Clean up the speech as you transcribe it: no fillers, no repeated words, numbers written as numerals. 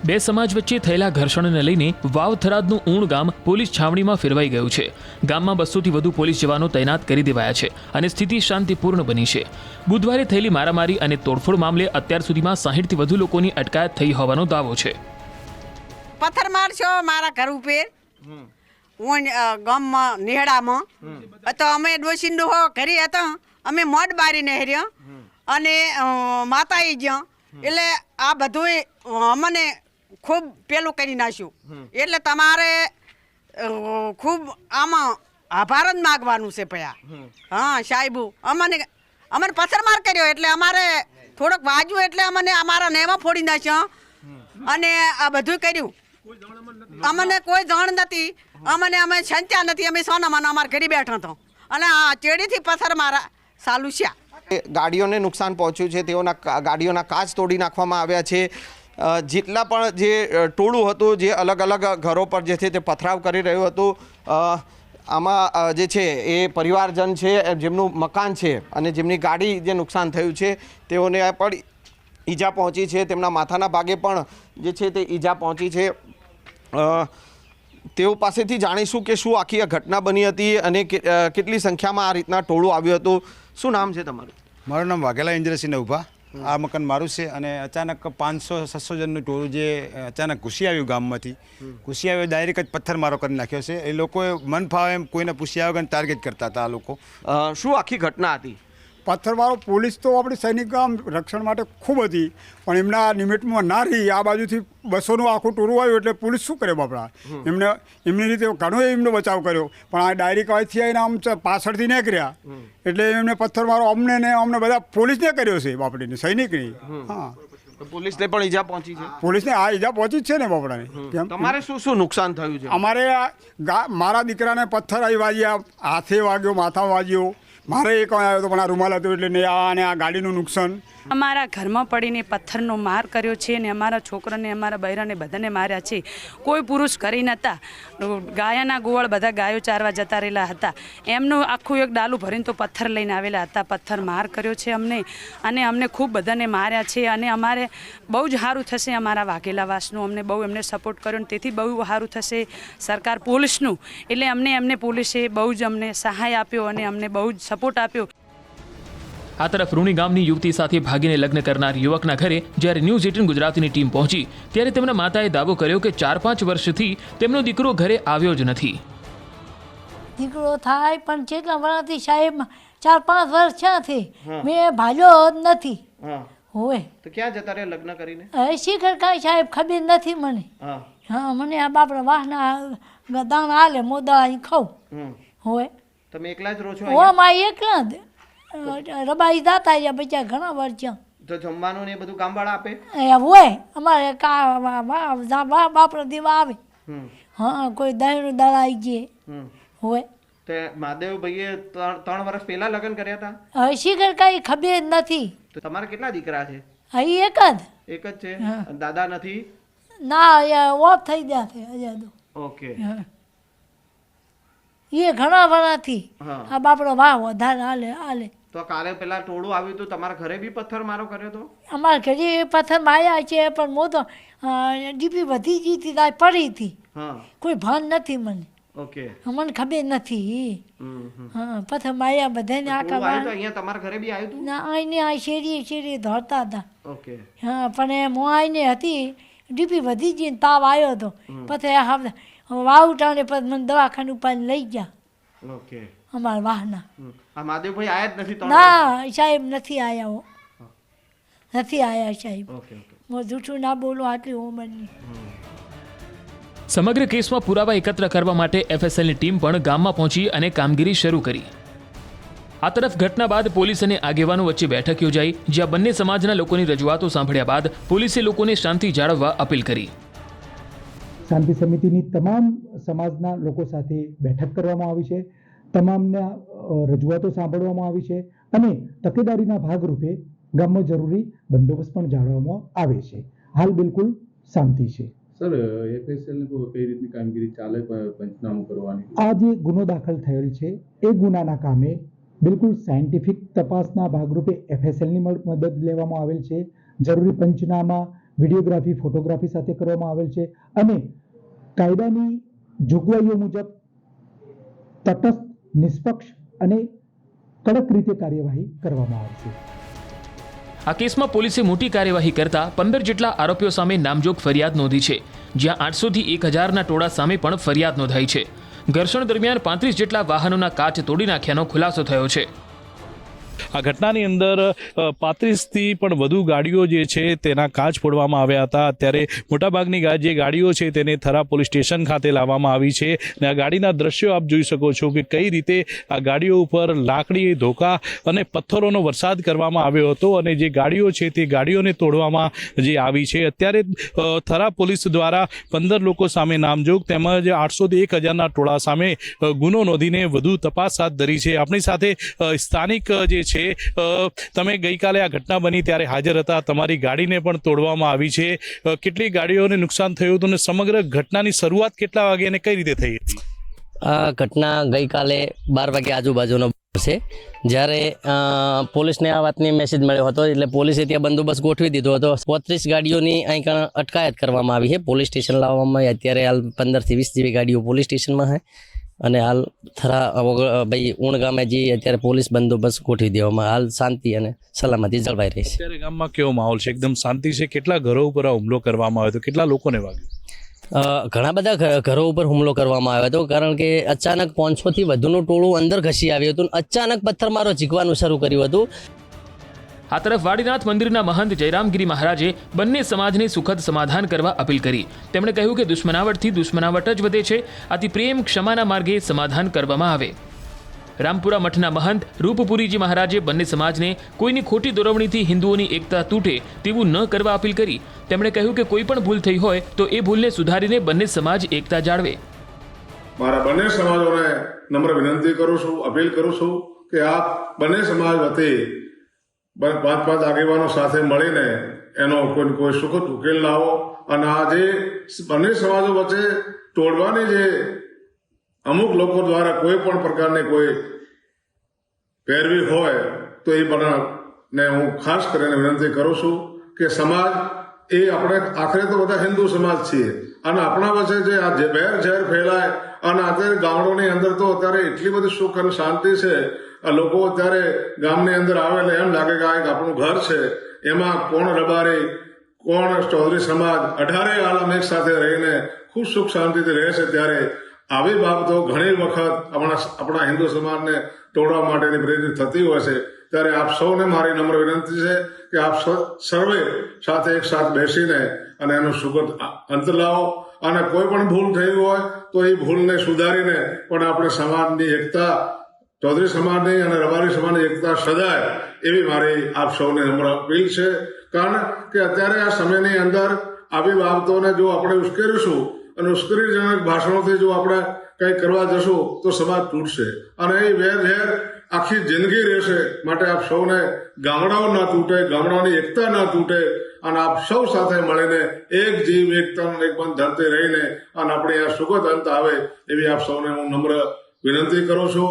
બે સમાજ વચ્ચે થયેલા ઘર્ષણને લઈને વાવ થરાદનું ઊણ ગામ પોલીસ છાવણીમાં ફેરવાઈ ગયું છે। ગામમાં 200થી વધુ પોલીસ જવાનો તૈનાત કરી દેવાયા છે અને સ્થિતિ શાંતિપૂર્ણ બની છે। બુધવારે થયેલી મારામારી અને તોડફોડ મામલે અત્યાર સુધીમાં 60થી વધુ લોકોની અટકાયત થઈ હોવાનો દાવો છે। પથ્થરમાર છો મારા ઘર ઉપર ગામમાં નિહડામાં તો અમે ડોસીંડો ઘરે હતા અમે મોઢ બારીને હેર્યા અને માતા આવી ગયા એટલે આ બધું અમને ખૂબ પેલું કરી નાખ્યું એટલે તમારે ખૂબ આમાં આભાર જ માગવાનું છે ભયા। હા સાહેબુ અમને પથ્થરમાર કર્યો એટલે અમારે થોડોક વાગ્યું એટલે અમને અમારા નેમાં ફોડી નાખ્યા અને આ બધું કર્યું। અમને કોઈ જાણ નથી અમે સંત્યા નથી અમે સોનામાં અમારા ઘરે બેઠા હતો અને આ ચેડીથી પથ્થર મારા ચાલુ છે। ગાડીઓને નુકસાન પહોંચ્યું છે, તેઓના ગાડીઓના કાચ તોડી નાખવામાં આવ્યા છે। જેટલા પણ જે ટોળું હતું જે અલગ અલગ ઘરો પર જે છે તે પથરાવ કરી રહ્યું હતું, આમાં જે છે એ પરિવારજન છે જેમનું મકાન છે અને જેમની ગાડી જે નુકસાન થયું છે તેઓને પણ ઈજા પહોંચી છે। તેમના માથાના ભાગે પણ જે છે તે ઈજા પહોંચી છે। તેઓ પાસેથી જાણીશું કે શું આખી આ ઘટના બની હતી અને કેટલી સંખ્યામાં આ રીતના ટોળું આવ્યું હતું। શું નામ છે તમારું? મારું નામ વાઘેલા ઇન્દ્રસિંહ ઉભા। આ મકાન મારું છે અને અચાનક 500-600 જણનું ટોળું જે અચાનક ઘૂસી આવ્યું ગામમાંથી, ઘૂસી આવ્યો ડાયરેક્ટ જ પથ્થરમારો કરી નાખ્યો છે। એ લોકોએ મન ફાવે એમ કોઈને પૂછ્યા વગર ટાર્ગેટ કરતા હતા આ લોકો। શું આખી ઘટના હતી? પથ્થરમારો પોલીસ તો આપણી સૈનિક આમ રક્ષણ માટે ખૂબ હતી પણ એમના નિમિત્તમાં ના રહી આ બાજુથી 200નું આખું ટોળું આવ્યું એટલે પોલીસ શું કરે બાપડા? એમની રીતે ઘણો એમનો બચાવ કર્યો પણ આ ડાયરેક્ટ અહીંથી આવીને આમ પાછળથી નીકળ્યા એટલે એમને પથ્થરમારો અમને બધા પોલીસને કર્યો છે બાપડીને, સૈનિકની। હા, પોલીસને પણ ઈજા પહોંચી છે? પોલીસને આ ઈજા પહોંચી જ છે ને બાપડાને। કેમ તમારે શું નુકસાન થયું છે? અમારે મારા દીકરાને પથ્થર આવી વાગ્યા, હાથે વાગ્યો, માથામાં વાગ્યો, મારે એક આવ્યો તો પણ આ રૂમાલ હતો એટલે અને આ ગાડીનું નુકસાન। અમારા ઘરમાં પડીને પથ્થરનો માર કર્યો છે અને અમારા છોકરાને અમારા બૈરાને બધાને માર્યા છે। કોઈ પુરુષ કરી નહોતા, ગાયાના ગોવાળ બધા ગાયો ચારવા જતા રહેલા હતા, એમનું આખું એક ડાલું ભરીને તો પથ્થર લઈને આવેલા હતા। પથ્થર માર કર્યો છે અમને અને અમને ખૂબ બધાને માર્યા છે અને અમારે બહુ જ સારું થશે અમારા વાઘેલાવાસનું, અમને બહુ એમને સપોર્ટ કર્યો ને તેથી બહુ સારું થશે સરકાર પોલીસનું, એટલે એમને પોલીસે બહુ જ અમને સહાય આપ્યો અને અમને બહુ જ સપોર્ટ આપ્યો। આ તરફ રૂણી ગામની યુવતી સાથે ભાગીને લગ્ન કરનાર યુવકના ઘરે જ્યારે ન્યૂઝ 18 ગુજરાતીની ટીમ પહોંચી ત્યારે તેમના માતાએ દાવો કર્યો કે 4-5 વર્ષથી તેમનો દીકરો ઘરે આવ્યો જ નથી। દીકરો થાય પણ કેટલા વર્ષથી સાહેબ 4-5 વર્ષ ક્યાંથી મેં ભાલ્યો જ નથી। હોય તો ક્યાં જતા રહ્યા લગ્ન કરીને? શીખર કાંઈ સાહેબ ખબર નથી મને। હા, મને આ બાપડા વાહના દાણા હાલે મોદા અહીં ખાઉં। હોય તમે એકલા જ રહો છો? હો માં એકલા જ રબાઈ જાતા અહીંયા બચ્ચા ઘણા વર્ષ। તો જમવાનું ને બધું ગામવાળા આપે? હોય અમારે બાપડા દેવા આવે। હા, કોઈ દહીંનું દાડા આવી જાય। હોય તો મહાદેવ ભાઈએ 3 વર્ષ પહેલા લગ્ન કર્યા હતા? હવે શીખર કાંઈ ખબર નથી। તો તમારે કેટલા દીકરા છે? અહીં એક જ છે? દાદા નથી? ના, ઓફ થઈ ગયા છે હજાર તો। ઓકે, એ ઘણા વર્ષથી આ બાપડો વાહ વધારે હાલે। તો કાલે પેલા ટોળું આવ્યું હતું તમારા ઘરે બી પથ્થર મારો કર્યો તો? અમારા ઘરે પથ્થર માર્યા છે પણ હું તો ડીપી વધી ગઈ હતી ત્યાં પડી હતી, કોઈ ભાન નથી મને। ઓકે, મને ખબર નથી। હા, પથ્થર માર્યા બધાને આખા અહીંયા તમારા ઘરે બી આવ્યું હતું? ના, આઈને આ શેરીએ દોડતા હતા। ઓકે, હા, પણ હું આઈને હતી ડીપી વધી ગઈ ને તાવ આવ્યો હતો પછી વાવટાને પછી મને દવાખાને ઉપાડીને લઈ ગયા। ઓકે, અમારા વાહના આ મહાદેવભાઈ આયા જ નથી? ના સાહેબ, નથી આવ્યા, નથી આવ્યા સાહેબ। ઓકે, હું જૂઠું ના બોલું આટલી ઉંમરની। સમગ્ર કેસમાં પુરાવા એકત્ર કરવા માટે એફએસએલની ટીમ પણ ગામમાં પહોંચી અને કામગીરી શરૂ કરી। આ તરફ ઘટના બાદ પોલીસ અને આગેવાનો વચ્ચે બેઠક યોજાઈ જ્યાં બંને સમાજના લોકોની રજૂઆતો સાંભળ્યા બાદ પોલીસે લોકોને શાંતિ જાળવવા અપીલ કરી। શાંતિ સમિતિની તમામ સમાજના લોકો સાથે બેઠક કરવામાં આવી છે, તમામના રજૂઆતો સાંભળવામાં આવી છે અને તકેદારીના ભાગરૂપે ગામમાં જરૂરી બંદોબસ્ત પણ જાળવવામાં આવે છે। હાલ બિલકુલ શાંતિ છે। સર, એફએસએલ કઈ રીતની કામગીરી ચાલે પંચનામું કરવાની? આ જે ગુનો દાખલ થયેલ છે એ ગુનાના કામે બિલકુલ સાયન્ટિફિક તપાસના ભાગરૂપે એફએસએલની મદદ લેવામાં આવેલ છે। જરૂરી પંચનામા, વિડીયોગ્રાફી ફોટોગ્રાફી સાથે કરવામાં આવેલ છે અને કાયદાની જોગવાઈઓ મુજબ તટસ્થ, નિષ્પક્ષ અને કડક રીતે કાર્યવાહી કરવામાં આવશે. આ કેસમાં પોલીસે મોટી કાર્યવાહી કરતા 15 જેટલા આરોપીઓ સામે નામજોગ ફરિયાદ નોંધી છે, જ્યાં 800 થી 1000ના ટોળા સામે પણ ફરિયાદ નોંધાઈ છે. ઘર્ષણ દરમિયાન 35 જેટલા વાહનોના કાચ તોડી નાખ્યાનો ખુલાસો થયો છે. આ ઘટનાની અંદર 35થી પણ વધુ ગાડીઓ જે છે તેના કાચ ફોડવામાં આવ્યા હતા. અત્યારે મોટાભાગની જે ગાડીઓ છે તેને થરા પોલીસ સ્ટેશન ખાતે લાવવામાં આવી છે અને આ ગાડીના દ્રશ્યો આપ જોઈ શકો છો કે કઈ રીતે આ ગાડીઓ ઉપર લાકડી, ધોકા અને પથ્થરોનો વરસાદ કરવામાં આવ્યો હતો અને જે ગાડીઓ છે તે ગાડીઓને તોડવામાં જે આવી છે. અત્યારે થરા પોલીસ દ્વારા 15 લોકો સામે નામજોગ તેમજ 800થી 1000ના ટોળા સામે ગુનો નોંધીને વધુ તપાસ હાથ ધરી છે. આપણી સાથે સ્થાનિક જે છે તમે ગઈકાલે આ ઘટના બની ત્યારે હાજર હતા, તમારી ગાડીને પણ તોડવામાં આવી છે. કેટલી ગાડીઓને નુકસાન થયું હતું અને સમગ્ર ઘટનાની શરૂઆત કેટલા વાગે અને કઈ રીતે થઈ હતી? આ ઘટના ગઈકાલે 12 વાગે આજુબાજુનો છે, જ્યારે પોલીસને આ વાતની મેસેજ મળ્યો હતો એટલે પોલીસે ત્યાં બંદોબસ્ત ગોઠવી દીધો હતો. 35 ગાડીઓની અહીં અટકાયત કરવામાં આવી છે, પોલીસ સ્ટેશન લાવવામાં. અત્યારે હાલ 15 થી 20 જેવી ગાડીઓ પોલીસ સ્ટેશનમાં છે અને હાલ થરા ભાઈ ઊણ ગામે જે અત્યારે પોલીસ બંદોબસ્ત ગોઠવી દેવામાં હાલ શાંતિ અને સલામતી જળવાઈ રહી છે. અત્યારે ગામમાં કેવો માહોલ છે? એકદમ શાંતિ છે? કેટલા ઘરો ઉપર આ હુમલો કરવામાં આવ્યો હતો? કેટલા લોકોને વાગ્યું? ઘણા બધા ઘરો ઉપર હુમલો કરવામાં આવ્યો હતો, કારણ કે અચાનક 500 થી વધુનું ટોળું અંદર ઘસી આવ્યું હતું. અચાનક પથ્થરમારો ઝીકવાનું શરૂ કર્યું હતું. આ તરફ વાડીનાથ મંદિરના મહંત જયરામગીરી મહારાજે બંને સમાજને સુખદ સમાધાન કરવા અપીલ કરી. તેમણે કહ્યું કે દુશ્મનાવટથી દુશ્મનાવટ જ વધે છે, આથી પ્રેમ, ક્ષમાના માર્ગે સમાધાન કરવામાં આવે. રામપુરા મઠના મહંત રૂપપુરીજી મહારાજે બંને સમાજને કોઈની ખોટી દોરવણીથી હિન્દુઓની એકતા તૂટે તેવું ન કરવા અપીલ કરી. તેમણે કહ્યું કે કોઈ પણ ભૂલ થઈ હોય તો એ ભૂલને સુધારીને બંને સમાજ એકતા જાળવે. મારા બંને સમાજોને નમ્ર વિનંતી કરું છું, અપીલ કરું છું કે આપ બંને સમાજ વતી 5 આગેવાનો સાથે મળીને એનો કોઈ સુખદ ઉકેલ લાવો અને આ જે બંને સમાજો વચ્ચે તોડવાની જે અમુક લોકો દ્વારા કોઈ પણ પ્રકારની કોઈ પેરવી હોય તો એ બધાને હું ખાસ કરીને વિનંતી કરું છું કે સમાજ એ આપણે આખરે તો બધા હિન્દુ સમાજ છીએ અને આપણા વચ્ચે જે આ વેર ઝેર ફેલાય અને અત્યારે ગામડોની અંદર તો અત્યારે એટલી બધી સુખ અને શાંતિ છે. આ લોકો અત્યારે ગામની અંદર આવે એટલે એમ લાગે કે આ એક આપણું ઘર છે. એમાં કોણ રબારી, કોણ ચૌધરી સમાજ 18 આલમ એક સાથે રહીને ખૂબ સુખ શાંતિથી રહે છે. ત્યારે આવી બાબતો ઘણી વખત આપણા હિન્દુ સમાજને તોડવા માટેની પ્રેરિત થતી હોય છે. ત્યારે આપ સૌને મારી નમ્ર વિનંતી છે કે આપ સર્વે સાથે એક સાથ બેસીને અને એનો સુગત અંત લાવો અને કોઈ પણ ભૂલ થઈ હોય તો એ ભૂલને સુધારીને પણ આપણે સમાજની એકતા, ચૌધરી સમાજની અને રબારી સમાજની એકતા સદાય એવી મારી આપ સૌને નમ્ર અપીલ છે. કારણ કે અત્યારે આ સમયની અંદર આવી બાબતોને જો આપણે ઉશ્કેરીશું અને ઉશ્કેરણીજનક ભાષણોથી જો આપણે કંઈ કરવા જશું તો સમાજ તૂટશે અને એ વેરઝેર આખી જિંદગી રહેશે. માટે આપ સૌને ગામડાઓ ના તૂટે, ગામડાઓની એકતા ના તૂટે અને આપ સૌ સાથે મળીને એક જીવ, એક તન, એક બંધ ધરતી રહીને અને આપણે આ સુખદ અંત આવે એવી આપ સૌને હું નમ્ર વિનંતી કરું છું.